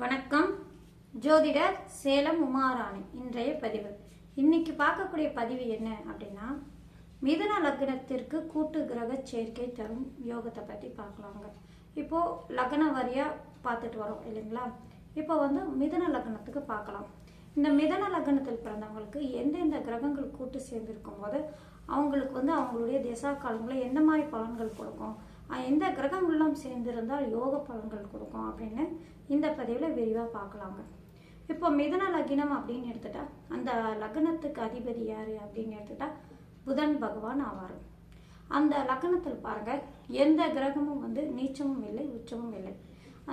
வணக்கம். ஜோதிடர் சேலம் உமாராணி. இன்றைய பதிவு. இன்னைக்கு பார்க்கக்கூடிய பதிவு என்ன அப்படின்னா, மிதுன லக்னத்திற்கு கூட்டு கிரக சேர்க்கை தரும் யோகத்தை பற்றி பார்க்கலாங்க. இப்போ லக்ன வாரியா பார்த்துட்டு வரோம் இல்லைங்களா? இப்போ மிதுன லக்னத்துக்கு பார்க்கலாம். இந்த மிதுன லக்னத்தில் பிறந்தவங்களுக்கு எந்தெந்த கிரகங்கள் கூட்டு சேர்ந்திருக்கும் போது அவங்களுக்கு அவங்களுடைய திசா காலங்களை எந்த மாதிரி பலன்கள் கொடுக்கும், எந்த கிரகங்கள்லாம் சேர்ந்திருந்தால் யோக பலன்கள் கொடுக்கும் அப்படின்னு இந்த பதிவில் விரிவாக பார்க்கலாங்க. இப்போ மிதுன லக்னம் அப்படின்னு எடுத்துட்டா அந்த லக்னத்துக்கு அதிபதி யாரு அப்படின்னு எடுத்துட்டா புதன் பகவான் ஆவார். அந்த லக்னத்தில் பாருங்க, எந்த கிரகமும் நீச்சமும் இல்லை உச்சமும் இல்லை.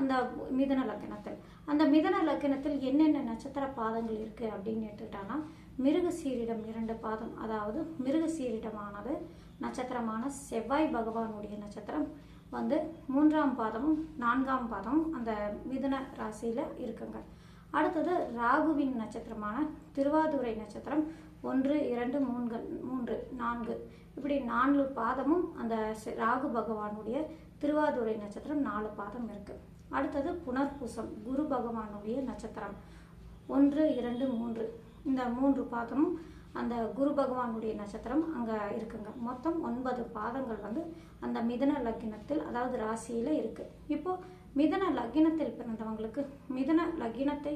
அந்த மிதுன லக்னத்தில் அந்த மிதுன லக்னத்தில் என்னென்ன நட்சத்திர பாதங்கள் இருக்கு அப்படின்னு எடுத்துக்கிட்டான்னா, மிருகசீரிடம் 2 பாதம், அதாவது மிருகசீரிடமானது நட்சத்திரமான செவ்வாய் பகவானுடைய நட்சத்திரம் 3ஆம் பாதமும் 4ஆம் பாதமும் அந்த மிதுன ராசியில இருக்குங்க. அடுத்தது ராகுவின் நட்சத்திரமான திருவாதுரை நட்சத்திரம் 1, 2, 3, 4 இப்படி 4 பாதமும் அந்த ராகு பகவானுடைய திருவாதுரை நட்சத்திரம் 4 பாதம் இருக்கு. அடுத்தது புனர்பூசம் குரு பகவானுடைய நட்சத்திரம் 1, 2, 3 இந்த 3 பாதமும் அந்த குரு பகவானுடைய நட்சத்திரம் அங்கே இருக்குங்க. மொத்தம் 9 பாதங்கள் அந்த மிதுன லக்னத்தில், அதாவது ராசியில் இருக்கு. இப்போ மிதுன லக்னத்தில் பிறந்தவங்களுக்கு மிதுன லக்னத்தை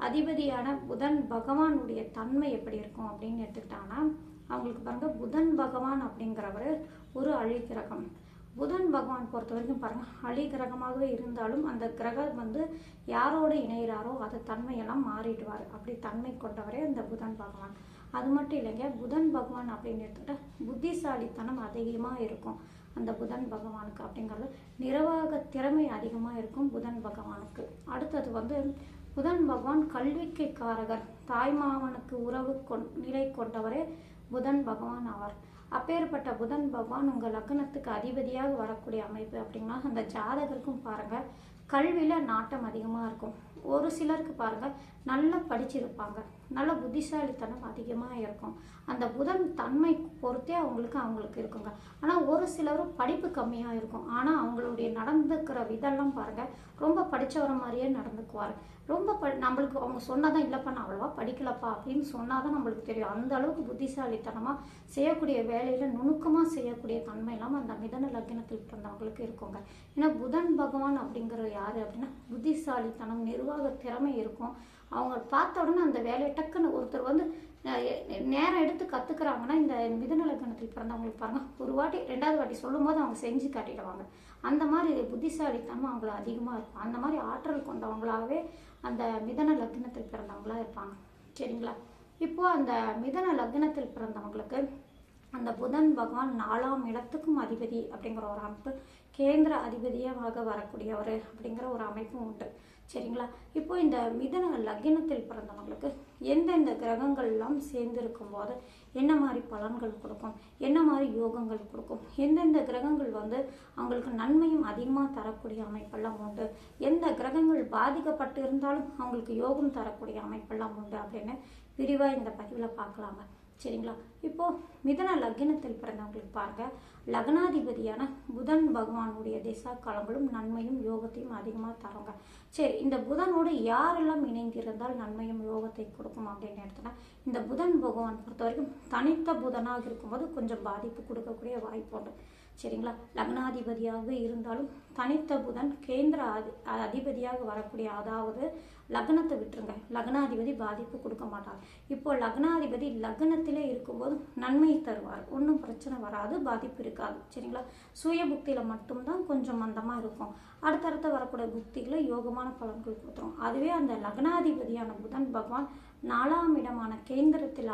அதிபதியான புதன் பகவானுடைய தன்மை எப்படி இருக்கும் அப்படின்னு எடுத்துக்கிட்டாங்கன்னா, அவங்களுக்கு பாருங்க, புதன் பகவான் அப்படிங்கிறவர் ஒரு அழிகிரகம். புதன் பகவான் பொறுத்த வரைக்கும் பாருங்க, அழி கிரகமாகவே இருந்தாலும் அந்த கிரகம் யாரோடு இணைகிறாரோ அது தன்மையெல்லாம் மாறிடுவார். அப்படி தன்மை கொண்டவரே அந்த புதன் பகவான். அது மட்டும் இல்லைங்க, புதன் பகவான் அப்படின்னு எடுத்துக்கிட்டா புத்திசாலித்தனம் அதிகமாக இருக்கும் அந்த புதன் பகவானுக்கு. அப்படிங்கிறது நிர்வாக திறமை அதிகமாக இருக்கும் புதன் பகவானுக்கு. அடுத்தது புதன் பகவான் கல்விக்கு காரகர், தாய்மாமனுக்கு உறவு நிலை கொண்டவரே புதன் பகவான் ஆவார். அப்பேற்பட்ட புதன் பகவான் உங்கள் லக்னத்துக்கு அதிபதியாக வரக்கூடிய அமைப்பு அப்படின்னா, அந்த ஜாதகருக்கும் பாருங்க கல்வியில நாட்டம் அதிகமாக இருக்கும். ஒரு சிலருக்கு பாருங்க நல்லா படிச்சிருப்பாங்க, நல்ல புத்திசாலித்தனம் அதிகமாக இருக்கும். அந்த புதன் தன்மை பொறுத்தே அவங்களுக்கு இருக்குங்க. ஆனால் ஒரு சிலரும் படிப்பு கம்மியாக இருக்கும். ஆனால் அவங்களுடைய நடந்துக்கிற விதெல்லாம் பாருங்க ரொம்ப படித்தவர மாதிரியே நடந்துக்குவார். ரொம்ப நம்மளுக்கு அவங்க சொன்னாதான், இல்லைப்பா நான் அவ்வளோவா படிக்கலப்பா அப்படின்னு சொன்னாதான் நம்மளுக்கு தெரியும். அந்த அளவுக்கு புத்திசாலித்தனமாக செய்யக்கூடிய வேலையில் நுணுக்கமாக செய்யக்கூடிய தன்மை இல்லாமல் அந்த மிதுன லக்னத்தில் பிறந்தவங்களுக்கு இருக்குங்க. ஏன்னா புதன் பகவான் அப்படிங்கிற யாரு அப்படின்னா புத்திசாலித்தனம், நிர்வாக திறமை இருக்கும். அவங்க பார்த்த உடனே அந்த வேலையை டக்குன்னு ஒருத்தர் நேரம் எடுத்து கற்றுக்குறாங்கன்னா, இந்த மிதுன லக்னத்தில் பிறந்தவங்களுக்கு பாருங்க, ஒரு வாட்டி 2வது வாட்டி சொல்லும் போது அவங்க செஞ்சு காட்டிடுவாங்க. அந்த மாதிரி புத்திசாலித்தனம் அவங்கள அதிகமாக இருக்கும். அந்த மாதிரி ஆற்றல் கொண்டவங்களாகவே அந்த மிதுன லக்னத்தில் பிறந்தவங்களா இருப்பாங்க. சரிங்களா? இப்போ அந்த மிதுன லக்னத்தில் பிறந்தவங்களுக்கு அந்த புதன் பகவான் 4ஆம் இடத்துக்கும் அதிபதி அப்படிங்கிற ஒரு அமைப்பு, கேந்திர அதிபதியாக வரக்கூடியவர் அப்படிங்கிற ஒரு அமைப்பும் உண்டு. சரிங்களா? இப்போ இந்த மிதுன லக்னத்தில் பிறந்தவங்களுக்கு எந்தெந்த கிரகங்கள் எல்லாம் சேர்ந்து இருக்கும் போது என்ன மாதிரி பலன்கள் கொடுக்கும், என்ன மாதிரி யோகங்கள் கொடுக்கும், எந்தெந்த கிரகங்கள் அவங்களுக்கு நன்மையும் அதிகமாக தரக்கூடிய அமைப்பெல்லாம் உண்டு, எந்த கிரகங்கள் பாதிக்கப்பட்டு இருந்தாலும் அவங்களுக்கு யோகம் தரக்கூடிய அமைப்பெல்லாம் உண்டு அப்படின்னு விரிவாக இந்த பதிவில் பார்க்கலாங்க. சரிங்களா? இப்போ மிதுன லக்னத்தில் பிறந்தவங்களுக்கு பாருங்க, லக்னாதிபதியான புதன் பகவானுடைய திசா காலங்களும் நன்மையும் யோகத்தையும் அதிகமாக தருங்க. சரி, இந்த புதனோடு யாரெல்லாம் இணைந்திருந்தால் நன்மையும் யோகத்தை கொடுக்கும் அப்படின்னு எடுத்தோன்னா, இந்த புதன் பகவான் பொறுத்த வரைக்கும் தனித்த புதனாக இருக்கும்போது கொஞ்சம் பாதிப்பு கொடுக்கக்கூடிய வாய்ப்பு உண்டு. சரிங்களா? லக்னாதிபதியாக இருந்தாலும் தனித்த புதன் கேந்திர அதிபதியாக வரக்கூடிய, அதாவது லக்னத்தை விட்டுருங்க, லக்னாதிபதி பாதிப்பு கொடுக்க மாட்டார். இப்போ லக்னாதிபதி லக்னத்திலே இருக்கும்போது நன்மை தருவார், ஒன்றும் பிரச்சனை வராது, பாதிப்பு இருக்காது. சரிங்களா? சுய புக்தியில மட்டும்தான் கொஞ்சம் மந்தமாக இருக்கும். அடுத்தடுத்த வரக்கூடிய புக்திகளை யோகமான பலன்கள் கொடுத்துரும். அதுவே அந்த லக்னாதிபதியான புதன் பகவான் 4ஆம் இடமான கேந்திரத்தில்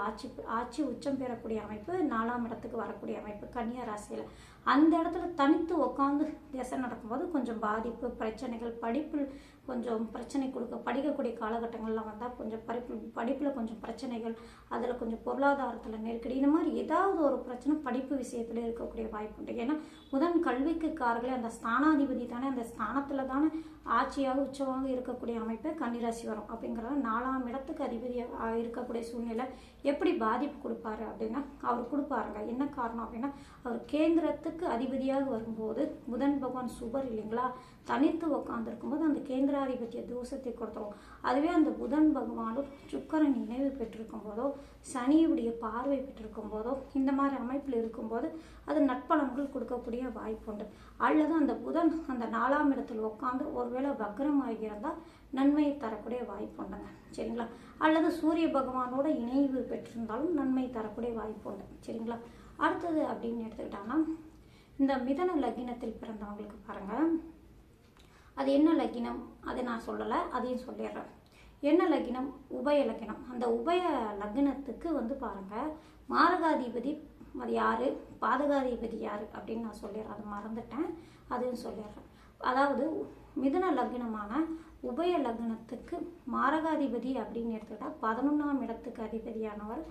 ஆட்சி உச்சம் பெறக்கூடிய அமைப்பு, 4ஆம் இடத்துக்கு வரக்கூடிய அமைப்பு கன்னியா ராசியில். அந்த இடத்துல தனித்து உட்காந்து திசை நடக்கும்போது கொஞ்சம் பாதிப்பு, பிரச்சனைகள், படிப்பில் கொஞ்சம் பிரச்சனை படிக்கக்கூடிய காலகட்டங்கள்லாம் வந்தால் கொஞ்சம் படிப்பில் கொஞ்சம் பிரச்சனைகள், அதில் கொஞ்சம் பொருளாதாரத்தில் நெருக்கடி, இந்த மாதிரி ஏதாவது ஒரு பிரச்சனை படிப்பு விஷயத்தில் இருக்கக்கூடிய வாய்ப்பு உண்டு. ஏன்னா புதன் கல்விக்கு காரர்களே அந்த ஸ்தானாதிபதி தானே, அந்த ஸ்தானத்தில் தானே ஆட்சியாக உச்சமாக இருக்கக்கூடிய அமைப்பு கன்னிராசி வரும். அப்படிங்கிறத 4ஆம் இடத்துக்கு அதிபதியாக இருக்கக்கூடிய சூழ்நிலை எப்படி பாதிப்பு கொடுப்பாரு அப்படின்னா அவர் கொடுப்பாருங்க. என்ன காரணம் அப்படின்னா அவர் கேந்திரத்துக்கு அதிபதியாக வரும்போது புதன் பகவான் சுபர் இல்லைங்களா, தனித்து உட்காந்துருக்கும் போது அந்த கேந்திராதிபத்திய தோஷத்தை கொடுத்துரும். அதுவே அந்த புதன் பகவானும் சுக்கிரன் நினைவு பெற்றிருக்கும் போதோ சனியுடைய பார்வை பெற்றிருக்கும் போதோ இந்த மாதிரி அமைப்பில் இருக்கும்போது அது நட்பலன்கள் கொடுக்கக்கூடிய வாய்ப்பு உண்டு. அல்லது அந்த புதன் அந்த 4ஆம் இடத்தில் உட்காந்து ஒருவேளை வக்ரமாக இருந்தால் நன்மையை தரக்கூடிய வாய்ப்பு உண்டுங்க. சரிங்களா. அல்லது சூரிய பகவானோட இணைவு பெற்றிருந்தாலும் நன்மை தரக்கூடிய வாய்ப்பு உண்டு. சரிங்களா. அடுத்தது அப்படின்னு எடுத்துக்கிட்டாங்கன்னா இந்த மிதன லக்னத்தில் பிறந்தவங்களுக்கு பாருங்க, அது என்ன லக்னம் அதை நான் சொல்லலை, அதையும் சொல்லிடுறேன். என்ன லக்னம்? உபய லக்னம். அந்த உபய லக்னத்துக்கு வந்து பாருங்க மாரகாதிபதி அது யாரு, பாதகாதிபதி யாரு அப்படின்னு நான் சொல்லிடுறேன். அதை மறந்துட்டேன், அதையும் சொல்லிடுறேன். அதாவது மிதுன லக்னமான உபய லக்னத்துக்கு மாரகாதிபதி அப்படின்னு எடுத்துக்கிட்டா 11ஆம் இடத்துக்கு அதிபதியானவர்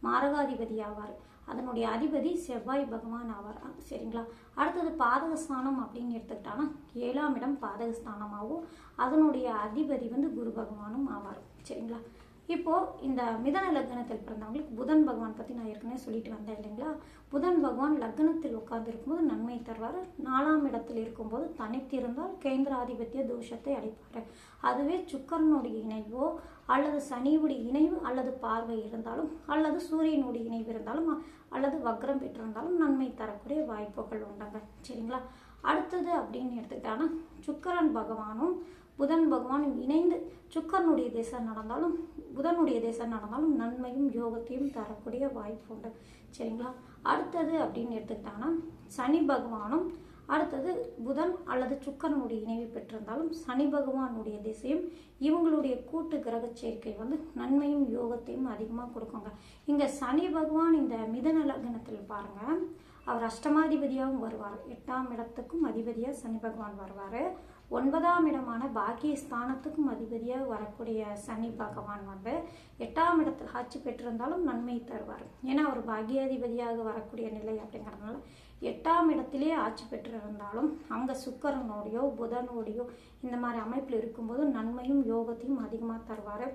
மாரகாதிபதி ஆவார். அதனுடைய அதிபதி செவ்வாய் பகவான் ஆவார். சரிங்களா. அடுத்தது பாதகஸ்தானம் அப்படின்னு எடுத்துக்கிட்டாங்கன்னா 7ஆம் இடம் பாதகஸ்தானமாகவும் அதனுடைய அதிபதி வந்து குரு பகவானும் ஆவார். சரிங்களா. இப்போ இந்த மிதன லக்னத்தில் பிறந்தவங்களுக்கு புதன் பகவான் பற்றி நான் ஏற்கனவே சொல்லிட்டு வந்தேன் இல்லைங்களா. புதன் பகவான் லக்னத்தில் உட்கார்ந்து இருக்கும்போது நன்மை தருவார். 4ஆம் இடத்தில் இருக்கும்போது தனித்திருந்தால் கேந்திராதிபத்திய தோஷத்தை அளிப்பார். அதுவே சுக்கிரனுடைய இணைவோ அல்லது சனியுடைய இணைவு அல்லது பார்வை இருந்தாலும் அல்லது சூரியனுடைய இணைவு இருந்தாலும் அல்லது வக்ரம் பெற்றிருந்தாலும் நன்மை தரக்கூடிய வாய்ப்புகள் உண்டுங்க. சரிங்களா. அடுத்தது அப்படின்னு எடுத்துக்கிட்டாங்கன்னா சுக்கிரன் பகவானும் புதன் பகவானும் இணைந்து சுக்கிரனுடைய தேசம் நடந்தாலும் புதனுடைய தேசம் நடந்தாலும் நன்மையும் யோகத்தையும் தரக்கூடிய வாய்ப்பு உண்டு. சரிங்களா. அடுத்தது அப்படின்னு எடுத்துக்கிட்டாங்கன்னா சனி பகவானும் அடுத்தது புதன் அல்லது சுக்கிரனுடைய இணைவு பெற்றிருந்தாலும் சனி பகவானுடைய திசையும் இவங்களுடைய கூட்டு கிரக சேர்க்கை வந்து நன்மையும் யோகத்தையும் அதிகமாக கொடுக்குங்க. இங்கே சனி பகவான் இந்த மிதன லக்னத்தில் பாருங்க அவர் அஷ்டமாதிபதியாகவும் வருவார். 8ஆம் இடத்துக்கும் அதிபதியாக சனி பகவான் வருவார். 9ஆம் இடமான பாக்கியஸ்தானத்துக்கும் அதிபதியாக வரக்கூடிய சனி பகவான் வந்து 8ஆம் இடத்தில் ஆட்சி பெற்றிருந்தாலும் நன்மை தருவார். ஏன்னா அவர் பாக்கியாதிபதியாக வரக்கூடிய நிலை அப்படிங்கிறதுனால 8ஆம் இடத்திலே ஆட்சி பெற்றிருந்தாலும் அங்கே சுக்கிரனோடையோ புதனோடையோ இந்த மாதிரி அமைப்பில் இருக்கும்போது நன்மையும் யோகத்தையும் அதிகமாக தருவார்.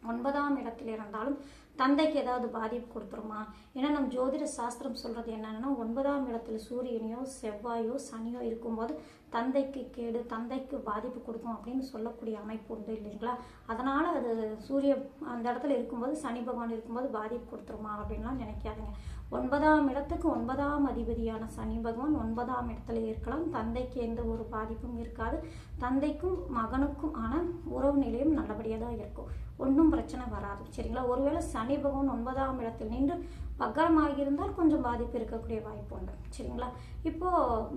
9ஆம் இடத்துல இருந்தாலும் தந்தைக்கு ஏதாவது பாதிப்பு கொடுத்துருமா? ஏன்னா நம்ம ஜோதிட சாஸ்திரம் சொல்றது என்னன்னா 9ஆம் இடத்துல சூரியனையோ செவ்வாயோ சனியோ இருக்கும்போது தந்தைக்கு கேடு, தந்தைக்கு பாதிப்பு கொடுக்கும் அப்படின்னு சொல்லக்கூடிய அமைப்பு உண்டு இல்லைங்களா. அதனால அது சூரிய அந்த இடத்துல இருக்கும்போது சனி பகவான் இருக்கும்போது பாதிப்பு கொடுத்துருமா அப்படின்லாம் நினைக்காதுங்க. 9ஆம் இடத்துக்கு 9ஆம் அதிபதியான சனி பகவான் 9ஆம் இடத்துல இருக்கலாம். தந்தைக்கு எந்த ஒரு பாதிப்பும் இருக்காது. தந்தைக்கும் மகனுக்கும் ஆன உறவு நிலையும் நல்லபடியாக தான் இருக்கும். ஒன்றும் பிரச்சனை வராது. சரிங்களா. ஒருவேளை சனி பகவான் 9ஆம் இடத்தில் நின்று வக்கரமாகியிருந்தால் கொஞ்சம் பாதிப்பு இருக்கக்கூடிய வாய்ப்பு உண்டு. சரிங்களா. இப்போ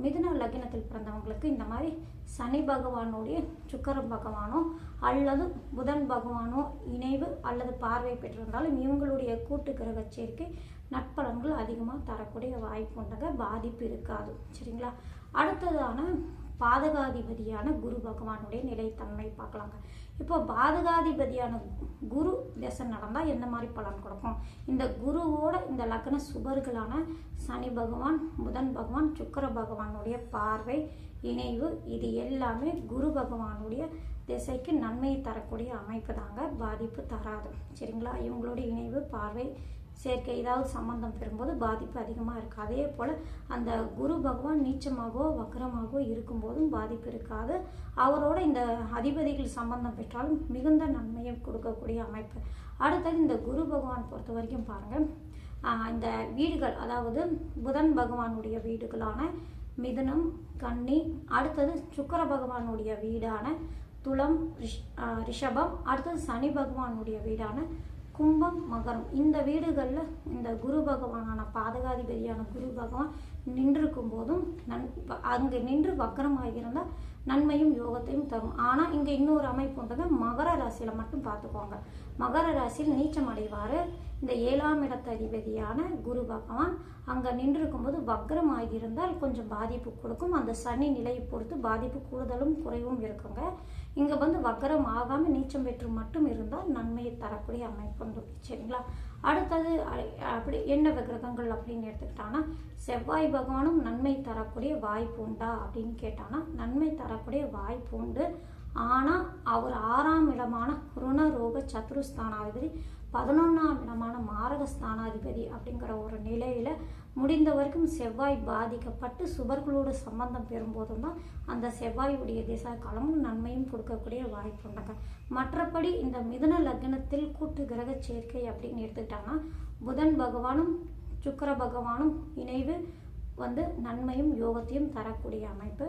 மிதுன லக்னத்தில் பிறந்தவங்களுக்கு இந்த மாதிரி சனி பகவானுடைய சுக்கிர பகவானோ அல்லது புதன் பகவானோ இணைவு அல்லது பார்வை பெற்றிருந்தாலும் இவங்களுடைய கூட்டு கிரக சேர்க்கை நட்பலன்கள் அதிகமாக தரக்கூடிய வாய்ப்பு உண்டுங்க. பாதிப்பு இருக்காது. சரிங்களா. அடுத்ததான பாதகாதிபதியான குரு பகவானுடைய நிலைத்தன்மை பார்க்கலாங்க. இப்போ பாதகாதிபதியான குரு தசை நடந்தால் எந்த மாதிரி பலன் கொடுக்கும்? இந்த குருவோட இந்த லக்ன சுபர்களான சனி பகவான் புதன் பகவான் சுக்கிர பகவானுடைய பார்வை இணைவு இது எல்லாமே குரு பகவானுடைய திசைக்கு நன்மையை தரக்கூடிய அமைப்பு தாங்க. பாதிப்பு தராது. சரிங்களா. இவங்களுடைய இணைவு பார்வை சேர்க்கை ஏதாவது சம்பந்தம் பெறும்போது பாதிப்பு அதிகமாக இருக்குது. அதே போல் அந்த குரு பகவான் நீச்சமாகவோ வக்கரமாகவோ இருக்கும்போதும் பாதிப்பு இருக்காது. அவரோட இந்த அதிபதிகள் சம்பந்தம் பெற்றாலும் மிகுந்த நன்மையை கொடுக்கக்கூடிய அமைப்பு. அடுத்தது இந்த குரு பகவான் பொறுத்த வரைக்கும் பாருங்கள், இந்த வீடுகள் அதாவது புதன் பகவானுடைய வீடுகளான மிதுனம் கன்னி, அடுத்தது சுக்கிர பகவானுடைய வீடான துலம் ரிஷபம், அடுத்தது சனி பகவானுடைய வீடான கும்பம் மகரம், இந்த வீடுகளில் இந்த குரு பகவானான பாதகாதிபதியான குரு பகவான் நின்றிருக்கும் போதும் அங்கே நின்று வக்கரமாகியிருந்தால் நன்மையும் யோகத்தையும் தரும். ஆனால் இங்கே இன்னொரு அமைப்பு உண்டுங்க. மகர ராசியில் மட்டும் பார்த்துக்கோங்க. மகர ராசியில் நீச்சம் அடைவார். இந்த 7ஆம் இடத்து அதிபதியான குரு பகவான் அங்கே நின்றிருக்கும்போது வக்ரம் ஆகியிருந்தால் கொஞ்சம் பாதிப்பு கொடுக்கும். அந்த சனி நிலையை பொறுத்து பாதிப்பு கூடுதலும் குறைவும் இருக்குங்க. இங்கே வந்து வக்ரம் ஆகாமல் நீச்சம் பெற்று மட்டும் இருந்தால் நன்மையை தரக்கூடிய அமைப்பு உண்டு. சரிங்களா. அடுத்தது அப்படி என்ன கிரகங்கள் அப்படின்னு எடுத்துக்கிட்டாங்கன்னா செவ்வாய் பகவானும் நன்மை தரக்கூடிய வாய்ப்பு உண்டா அப்படின்னு கேட்டாங்கன்னா நன்மை தரக்கூடிய வாய்ப்பு உண்டு. ஆனால் அவர் 6ஆம் இடமான ருணரோக சத்ருஸ்தானாதிபதி 11ஆம் இடமான மாரகஸ்தானாதிபதி அப்படிங்கிற ஒரு நிலையில் முடிந்த வரைக்கும் செவ்வாய் பாதிக்கப்பட்டு சுபர்களோடு சம்பந்தம் பெறும்போதும் தான் அந்த செவ்வாயுடைய திசா காலமும் நன்மையும் கொடுக்கக்கூடிய வாய்ப்பு உண்டுங்க. மற்றபடி இந்த மிதுன லக்னத்தில் கூட்டு கிரக சேர்க்கை அப்படின்னு எடுத்துக்கிட்டாங்கன்னா புதன் பகவானும் சுக்கிர பகவானும் இணைவு நன்மையும் யோகத்தையும் தரக்கூடிய அமைப்பு.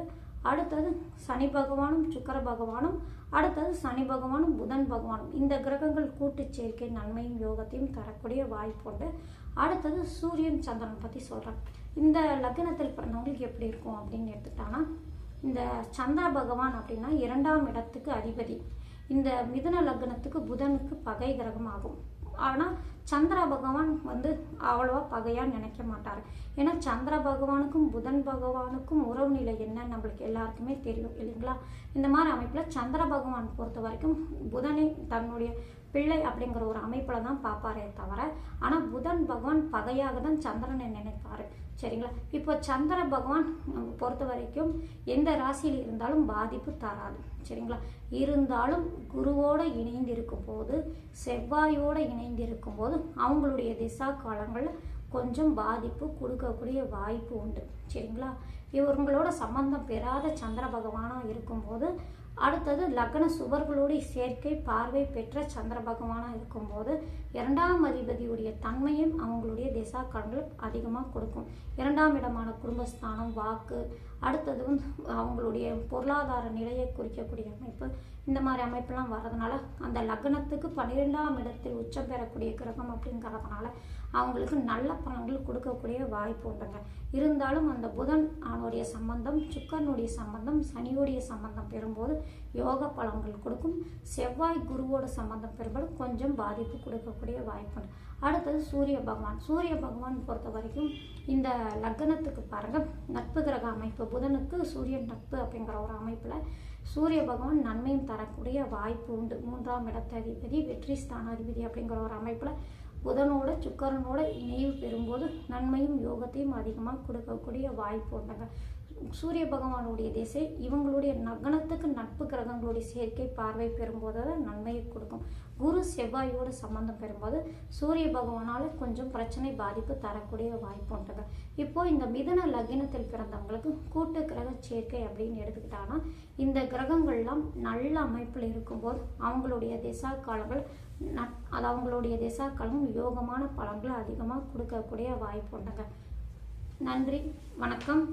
அடுத்தது சனி பகவானும் சுக்கிர பகவானும், அடுத்தது சனி பகவானும் புதன் பகவானும், இந்த கிரகங்கள் கூட்டு சேர்க்கை நன்மையும் யோகத்தையும் தரக்கூடிய வாய்ப்பு உண்டு. அடுத்தது சூரியன் சந்திரன் பற்றி சொல்கிறேன். இந்த லக்னத்தில் பிறந்தவங்களுக்கு எப்படி இருக்கும் அப்படின்னு எடுத்துக்கிட்டாங்கன்னா, இந்த சந்திர பகவான் அப்படின்னா 2ஆம் இடத்துக்கு அதிபதி. இந்த மிதுன லக்னத்துக்கு புதனுக்கு பகை கிரகம் ஆகும். ஆனால் சந்திர பகவான் அவ்வளோவா பகையாக நினைக்க மாட்டார். ஏன்னா சந்திர பகவானுக்கும் புதன் பகவானுக்கும் உறவு நிலை என்னன்னு நம்மளுக்கு எல்லாருக்குமே தெரியும் இல்லைங்களா. இந்த மாதிரி அமைப்பில் சந்திர பகவான் பொறுத்த வரைக்கும் புதனை தன்னுடைய பிள்ளை அப்படிங்கிற ஒரு அமைப்பில் தான் பார்ப்பாரே தவிர, ஆனால் புதன் பகவான் பகையாக தான் சந்திரனை நினைப்பார். சரிங்களா. இப்போ சந்திர பகவான் பொறுத்த வரைக்கும் எந்த ராசியில் இருந்தாலும் பாதிப்பு தராது. சரிங்களா. இருந்தாலும் குருவோடு இணைந்து இருக்கும் போது, செவ்வாயோடு இணைந்து இருக்கும் போது அவங்களுடைய திசா காலங்களில் கொஞ்சம் பாதிப்பு கொடுக்கக்கூடிய வாய்ப்பு உண்டு. சரிங்களா. இவங்களோட சம்பந்தம் பெறாத சந்திர பகவானாக இருக்கும்போது, அடுத்தது லக்ன சுவர்களோடு சேர்க்கை பார்வை பெற்ற சந்திர பகவானாக இருக்கும்போது 2ஆம் அதிபதியுடைய தன்மையும் அவங்களுடைய திசா காலங்கள் அதிகமாக கொடுக்கும். 2ஆம் இடமான குடும்பஸ்தானம், வாக்கு, அடுத்தது அவங்களுடைய பொருளாதார நிலையை குறிக்கக்கூடிய அமைப்பு, இந்த மாதிரி அமைப்பெல்லாம் வர்றதுனால அந்த லக்னத்துக்கு 12ஆம் இடத்தில் உச்சம் பெறக்கூடிய கிரகம் அப்படிங்கிறதுனால அவங்களுக்கு நல்ல பலன்கள் கொடுக்கக்கூடிய வாய்ப்பு உண்டுங்க. இருந்தாலும் அந்த புதன் அவனுடைய சம்பந்தம், சுக்கரனுடைய சம்பந்தம், சனியோடைய சம்பந்தம் பெறும்போது யோக பலன்கள் கொடுக்கும். செவ்வாய் குருவோட சம்பந்தம் பெறும்போது கொஞ்சம் பாதிப்பு கொடுக்கக்கூடிய வாய்ப்பு உண்டு. அடுத்தது சூரிய பகவான். சூரிய பகவான் பொறுத்த வரைக்கும் இந்த லக்னத்துக்கு பாருங்க நட்பு கிரக அமைப்பு. புதனுக்கு சூரியன் நட்பு அப்படிங்கிற ஒரு அமைப்பில் சூரிய பகவான் நன்மையும் தரக்கூடிய வாய்ப்பு உண்டு. 3ஆம் இடத்ததிபதி, வெற்றி ஸ்தானாதிபதி அப்படிங்கிற ஒரு அமைப்பில் புதனோட சுக்கரனோட இணைவு பெறும்போது நன்மையும் யோகத்தையும் அதிகமாக கொடுக்கக்கூடிய வாய்ப்பு உண்டுங்க. சூரிய பகவானுடைய திசை இவங்களுடைய லக்னத்துக்கு நட்பு கிரகங்களுடைய சேர்க்கை பார்வை பெறும்போது நன்மையை கொடுக்கும். குரு செவ்வாயோடு சம்பந்தம் பெறும்போது சூரிய பகவானால் கொஞ்சம் பிரச்சனை பாதிப்பு தரக்கூடிய வாய்ப்பு உண்டுங்க. இப்போ இந்த மிதுன லக்னத்தில் பிறந்தவங்களுக்கு கூட்டு கிரக சேர்க்கை அப்படின்னு எடுத்துக்கிட்டாங்கன்னா, இந்த கிரகங்கள்லாம் நல்ல அமைப்பில் இருக்கும்போது அவங்களுடைய திசா காலங்கள் அது அவங்களுடைய திசா காலம் யோகமான பலன்களை அதிகமாக கொடுக்கக்கூடிய வாய்ப்பு உண்டுங்க. நன்றி, வணக்கம்.